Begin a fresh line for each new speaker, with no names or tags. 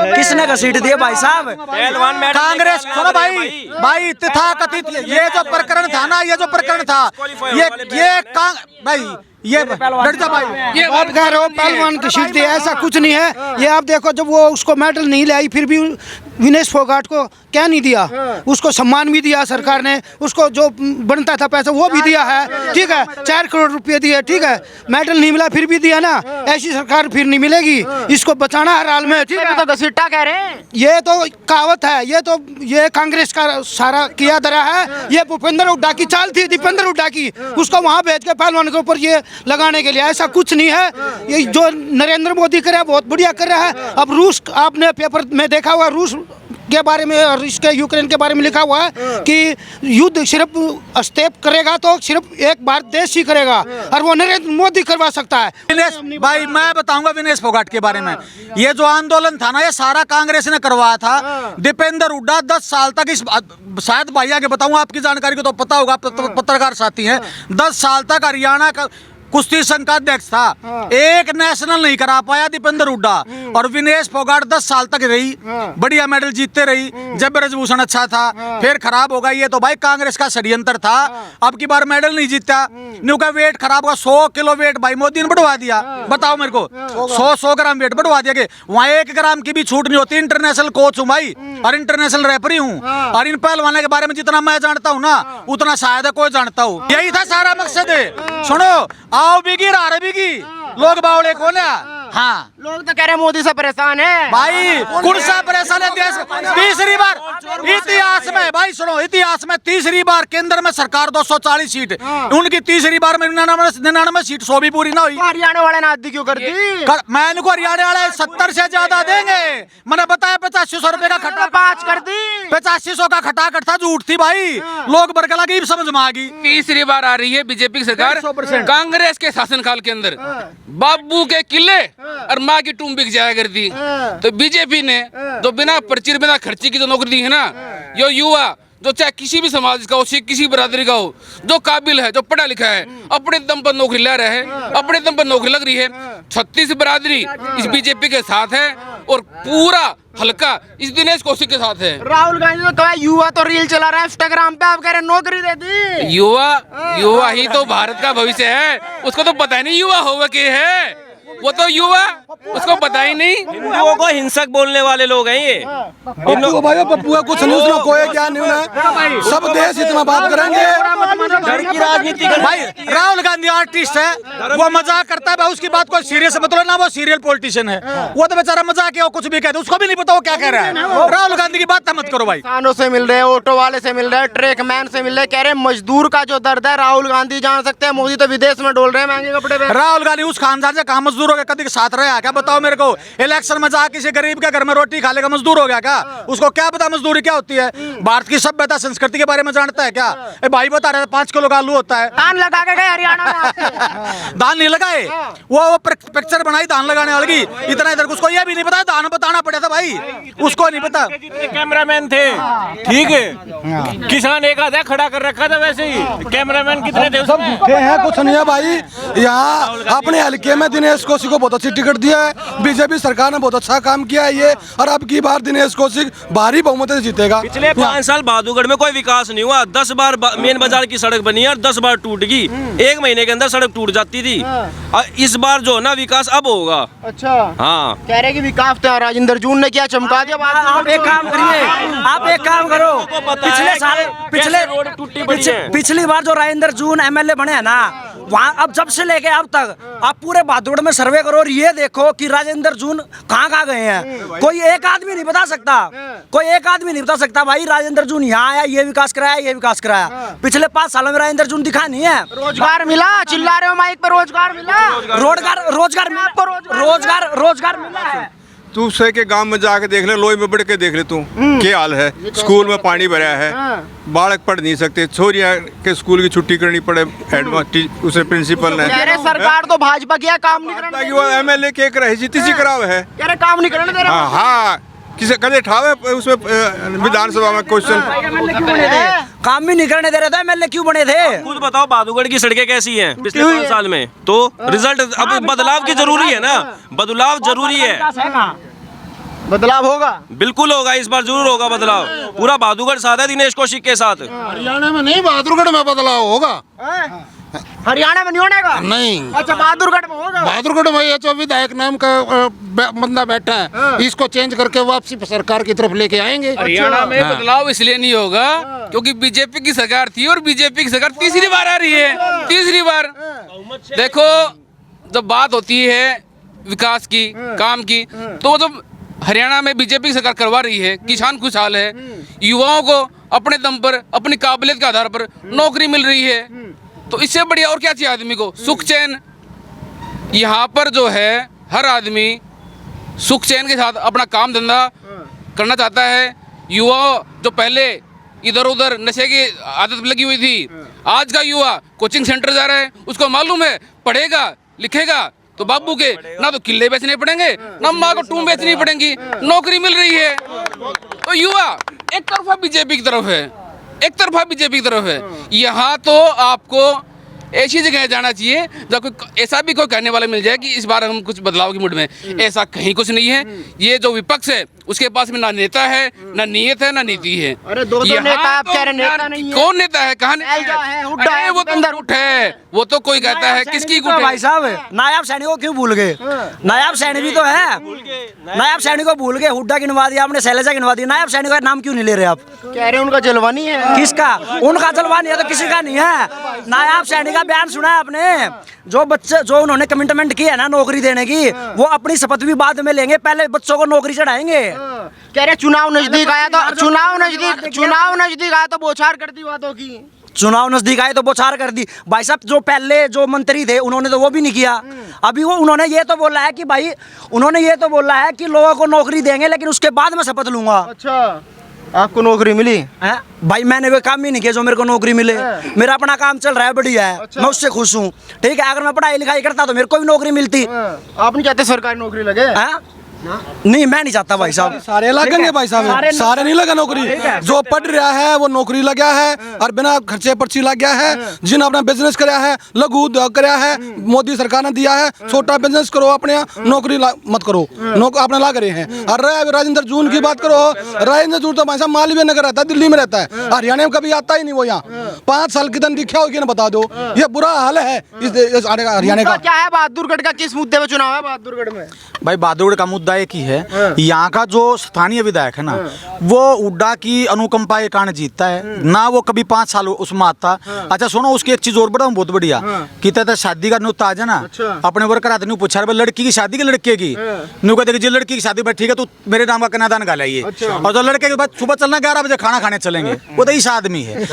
किसने घसीट दिए भाई साहब?
कांग्रेस। सुनो भाई तथाकथित ये जो प्रकरण था ना, ये जो प्रकरण था, भाई ये
आप कह रहे हो पहलवान घसीट दिया, ऐसा कुछ नहीं है। ये आप देखो, जब वो उसको मेडल नहीं लाई फिर भी विनेश फोगाट को क्या नहीं दिया, उसको सम्मान भी दिया सरकार ने, उसको जो बनता था पैसा वो भी दिया है, ठीक है, 4 करोड़ रुपए दिए, ठीक है, मेडल नहीं मिला फिर भी दिया ना। ऐसी सरकार फिर नहीं मिलेगी, इसको बचाना हर हाल में, ठीक है।
तो घसीटा कह रहे हैं,
ये तो कहावत है, ये कांग्रेस का सारा किया धरा है। ये भूपेंद्र हुड्डा की चाल थी, दीपेंद्र हुड्डा की, उसको वहां भेज के पहलवान के ऊपर ये लगाने के लिए, ऐसा कुछ नहीं है। ये जो नरेंद्र मोदी कर रहा है बहुत बढ़िया कर रहा है। अब रूस, आपने पेपर में देखा हुआ, रूस के बारे में और इसके यूक्रेन के बारे में लिखा हुआ है कि युद्ध सिर्फ स्टेप करेगा तो सिर्फ एक भारत देश ही करेगा, और वो नरेंद्र मोदी करवा सकता है।
विनेश भाई, मैं बताऊंगा विनेश फोगाट के बारे में। ये जो आंदोलन था ना, ये सारा कांग्रेस ने करवाया था। दीपेंद्र हुड्डा 10 साल तक, इस शायद भाई आगे बताऊंगा, आपकी जानकारी को तो पता होगा, पत्रकार साथी हैं, 10 साल तक हरियाणा का कुश्ती संघ का अध्यक्ष था। एक नेशनल नहीं करा पाया दीपेंद्र हुड्डा, और विनेश फोगाट 10 साल तक रही, बढ़िया मेडल जीतते रही, जब ब्रजभूषण अच्छा था, फिर खराब हो गया। ये तो भाई कांग्रेस का षड्यंत्र था। अब की बार मेडल नहीं जीता, न्यू का वेट खराब हुआ, 100 किलो वेट भाई मोदी ने बढ़वा दिया। बताओ मेरे को, 100 ग्राम वेट बढ़वा दिया कि वहाँ 1 ग्राम की भी छूट नहीं होती। इंटरनेशनल कोच हूँ भाई, और इंटरनेशनल रेफरी हूँ, और इन पहलवानों के बारे में जितना मैं जानता हूँ ना, उतना शायद कोई जानता हूँ। यही था सारा मकसद है। सुनो, आओ बिगी रहा बिगी, लोग बावड़े को ना। हाँ,
लोग तो कह रहे हैं मोदी से परेशान है
भाई, कौन सा परेशान है देश? तीसरी बार इतिहास में, भाई सुनो, इतिहास में तीसरी बार केंद्र में सरकार 240 सीट, उनकी तीसरी बार में 99 सीट, 100 भी पूरी ना हुई।
हरियाणा वाले ने आधी क्यों कर दी?
मैं इनको हरियाणा वाले 70 से ज्यादा देंगे। मैंने बताया 8500 रुपए का खट्टा
5 कर दी,
8500 का खटाखट था, झूठ थी भाई, लोग बरकला लगी, समझ में आ गई।
तीसरी बार आ रही है बीजेपी की सरकार। कांग्रेस के शासनकाल के अंदर बाबू के किले और माँ की टूम बिक जाया करती, तो बीजेपी ने जो बिना पर्ची बिना खर्ची की जो नौकरी दी है ना, यो युवा जो चाहे किसी भी समाज का हो, किसी बिरादरी का हो, जो काबिल है, जो पढ़ा लिखा है, अपने दम पर नौकरी ले रहे हैं, अपने दम पर नौकरी लग रही है। 36 बिरादरी इस बीजेपी के साथ है, और पूरा हल्का इस दिनेश कौशिक के साथ है।
राहुल गांधी तो कहा युवा तो रील चला रहा है इंस्टाग्राम पे, आप कह रहे हैं नौकरी दे दी।
युवा ही तो भारत का भविष्य है, उसको तो पता ही नहीं युवा होगा क्या है। वो तो युवा, उसको पता ही नहीं।
हिंदुओं को हिंसक बोलने वाले लोग हैं ये।
भाई पप्पू कुछ नहीं, कोई क्या नहीं है, सब देश इतना बात करेंगे।
घर की राजनीति
भाई राहुल गांधी आर्टिस्ट है, वो मजाक करता है भाई, उसकी बात को सीरियस मत लो ना, वो सीरियल पॉलिटिशियन है, वो तो बेचारा मजाक है, वो कुछ भी कहते, उसको भी नहीं पता वो क्या कह रहा है। राहुल गांधी की बात मत करो भाई।
किसानों से मिल रहे, ऑटो वाले से मिल रहे, ट्रक मैन से मिल रहे, कह रहे मजदूर का जो दर्द है राहुल गांधी जान सकते हैं, मोदी तो विदेश में डोल रहे हैं महंगे कपड़े पे।
राहुल गांधी उस खानदान से कहाँ मजदूर हो गया, कभी साथ रहा क्या? बताओ मेरे को। इलेक्शन में जाके किसी गरीब के घर में रोटी खा लेगा मजदूर हो गया क्या? उसको क्या पता मजदूरी क्या होती है? भारत की सभ्यता संस्कृति के बारे में जानता है क्या? भाई बता रहे 5 किलो का आलू होता है।
धान लगा के गए हरियाणा में।
धान नहीं लगाए, वो पिक्चर बनाई धान लगाने वाली, इतना इधर उसको ये भी नहीं पता, धान बताना पड़ा था भाई, उसको नहीं पता।
कैमरामैन थे, ठीक है, किसान एक आधा खड़ा कर रखा था, वैसे ही कैमरामैन कितने थे उसमें?
कुछ नहीं है भाई, यहाँ अपने हल्के में दिनेश कौशिक को बहुत अच्छी टिकट दिया है, बीजेपी सरकार ने बहुत अच्छा काम किया है ये, और अब की बार दिनेश कौशिक भारी बहुमत से जीतेगा।
पिछले 5 साल बहादुरगढ़ में कोई विकास नहीं हुआ, 10 बार मेन बाजार की सड़क बनी है और 10 बार टूट गई, 1 महीने के अंदर सड़क टूट जाती थी। और इस बार जो ना विकास अब होगा।
अच्छा,
हाँ,
कह रहे कि विकास तो राजेंद्र जून ने क्या चमका दिया।
आप एक काम करिए, आप एक काम करो, पिछले साल पिछली बार जो राजेंद्र जून एमएलए बने हैं ना, वहाँ अब जब से लेके अब तक आप पूरे बहादुरगढ़ में सर्वे करो और ये देखो कि राजेंद्र जून कहाँ गए हैं। कोई एक आदमी नहीं बता सकता, कोई एक आदमी नहीं बता सकता भाई राजेंद्र जून यहाँ आया, ये विकास कराया, ये विकास कराया। पिछले 5 सालों में राजेंद्र जून दिखा नहीं है।
रोजगार मिला, चिल्ला रहे हो माइक पर, रोजगार मिला, रोजगार मिला है।
तू से के गांव में जाके देख ले, लोई में बढ़ के देख ले तू क्या हाल है। स्कूल में पानी भरा है, बालक पढ़ नहीं सकते, छोरिया के स्कूल की छुट्टी करनी पड़े उसे प्रिंसिपल ने।
सरकार तो भाजपा किया काम नहीं करने,
वो एमएलए के रही जीती सी कराव है,
कह रहे काम नहीं करने दे रहा।
हाँ, किसे कदे ठावे उसमें विधानसभा में क्वेश्चन
काम भी नहीं करने दे रहे थे, एमएलए क्यों बने थे?
खुद बताओ बहादुरगढ़ की सड़कें कैसी हैं पिछले 5 साल में? तो रिजल्ट अब बदलाव की जरूरी है ना, बदलाव जरूरी है।
बदलाव होगा?
बिल्कुल होगा, इस बार जरूर होगा बदलाव। पूरा बहादुरगढ़ साथ है दिनेश कौशिक के साथ।
हरियाणा में नहीं, बहादुरगढ़ में बदलाव होगा।
हरियाणा में नहीं होगा?
नहीं,
अच्छा, बहादुरगढ़ में होगा।
बहादुरगढ़ में ये जो विधायक नाम का बंदा बैठा है, इसको चेंज करके वापसी सरकार की तरफ लेके आएंगे।
हरियाणा में बदलाव इसलिए नहीं होगा क्योंकि बीजेपी की सरकार थी और बीजेपी की सरकार तीसरी बार आ रही है, तीसरी बार। देखो, जब बात होती है विकास की, काम की, तो जब हरियाणा में बीजेपी की सरकार करवा रही है, किसान खुशहाल है, युवाओं को अपने दम पर, अपनी काबिलियत के आधार पर नौकरी मिल रही है, तो इससे बढ़िया और क्या चाहिए आदमी को? सुख चैन। यहाँ पर जो है हर आदमी सुख चैन के साथ अपना काम धंधा करना चाहता है। युवा जो पहले इधर उधर नशे की आदत लगी हुई थी, आज का युवा कोचिंग सेंटर जा रहा है, उसको मालूम है पढ़ेगा लिखेगा तो बाबू के ना तो किले बेचने पड़ेंगे, ना माँ को टूम बेचनी पड़ेंगी, नौकरी मिल रही है। तो युवा एक तरफा बीजेपी की तरफ है, एक तरफा बीजेपी की तरफ है। यहाँ तो आपको ऐसी जगह जाना चाहिए जब कोई ऐसा भी कोई कहने वाला मिल जाए कि इस बार हम कुछ बदलाव की मूड में, ऐसा कहीं कुछ नहीं है। ये जो विपक्ष है उसके पास में ना नेता है, ना नीयत है, ना नीति है।
अरे दो
यहाँ
नेता, आप
तो
कह रहे नेता नहीं है।
कौन नेता है? कहाँ नेता
एल्जा है, हुड्डा
अरे
है,
वो तो
भूपेंद्र
गुट है, वो तो कोई कहता है किसकी गुट है?
भाई साहब, नायाब सैनिक को क्यों भूल गए? नायाब सैनिक भी तो है, नायाब सैनिक को भूल गए। हुड्डा गिनवा दिया आपने, शैलजा गिनवा दिया, नायाब सैनिक का नाम क्यों नहीं ले रहे आप?
कह रहे उनका जलवा नहीं है।
किसका? उनका जलवा नहीं है तो किसी का नहीं है। नायाब सैनिक का बयान सुना है आपने? जो बच्चे, जो उन्होंने कमिटमेंट की है ना नौकरी देने की, वो अपनी शपथ भी बाद में लेंगे, पहले बच्चों को नौकरी चढ़ाएंगे।
कह रहे चुनाव नजदीक आया तो चुनाव नजदीक आया तो बौछार कर दी बातों की।
चुनाव नजदीक आए तो बौछार कर दी। भाई साहब, जो पहले जो मंत्री थे उन्होंने तो वो भी नहीं किया। अभी वो उन्होंने ये तो बोला है कि भाई, उन्होंने ये तो बोला है कि लोगों को नौकरी देंगे लेकिन उसके बाद मैं शपथ लूंगा।
अच्छा, आपको नौकरी मिली?
है भाई, मैंने वो काम ही नहीं किया जो मेरे को नौकरी मिले। मेरा अपना काम चल रहा है, बढ़िया है। मैं उससे खुश हूँ, ठीक है। अगर मैं पढ़ाई लिखाई करता तो मेरे को भी नौकरी मिलती।
आप नहीं चाहते सरकारी नौकरी लगे?
नहीं, मैं नहीं चाहता भाई साहब।
सारे लगेंगे भाई साहब, सारे नहीं लगा नौकरी। जो पढ़ रहा है वो नौकरी लग गया है और बिना खर्चे पर्ची लग गया है। जिन अपना बिजनेस कराया है, लघु उद्योग कराया है, मोदी सरकार ने दिया है, छोटा बिजनेस करो अपने यहाँ, नौकरी मत करो, अपने ला रहे हैं। और राजेंद्र जून की बात करो, राजेंद्र जून तो भाई साहब मालवीय नगर रहता है, दिल्ली में रहता है, हरियाणा में कभी आता ही नहीं वो यहाँ। 5 साल की दिन दिखा होगी ना, बता दो। ये बुरा हाल है इस हरियाणा का।
क्या है बहादुरगढ़ का? किस मुद्दे पे चुनाव है बहादुरगढ़ में?
भाई बहादुरगढ़ का मुद्दा एक ही है, यहाँ का जो स्थानीय विधायक है ना, वो हुड्डा की अनुकंपा के कारण जीतता है ना, वो कभी 5 साल उसमें आता। अच्छा सुनो, उसकी एक चीज और बताऊं बहुत बढ़िया, कहते शादी का नुत आज है ना, अपने वर्कर आते नहीं पूछा लड़की की शादी के लड़के की, न्यू कहते जी लड़की की शादी भाई ठीक है, तो मेरे नाम का कन्यादान का लाइए। और जो लड़के के बाद सुबह चलना 11 बजे खाना खाने चलेंगे, वो तो इस आदमी है।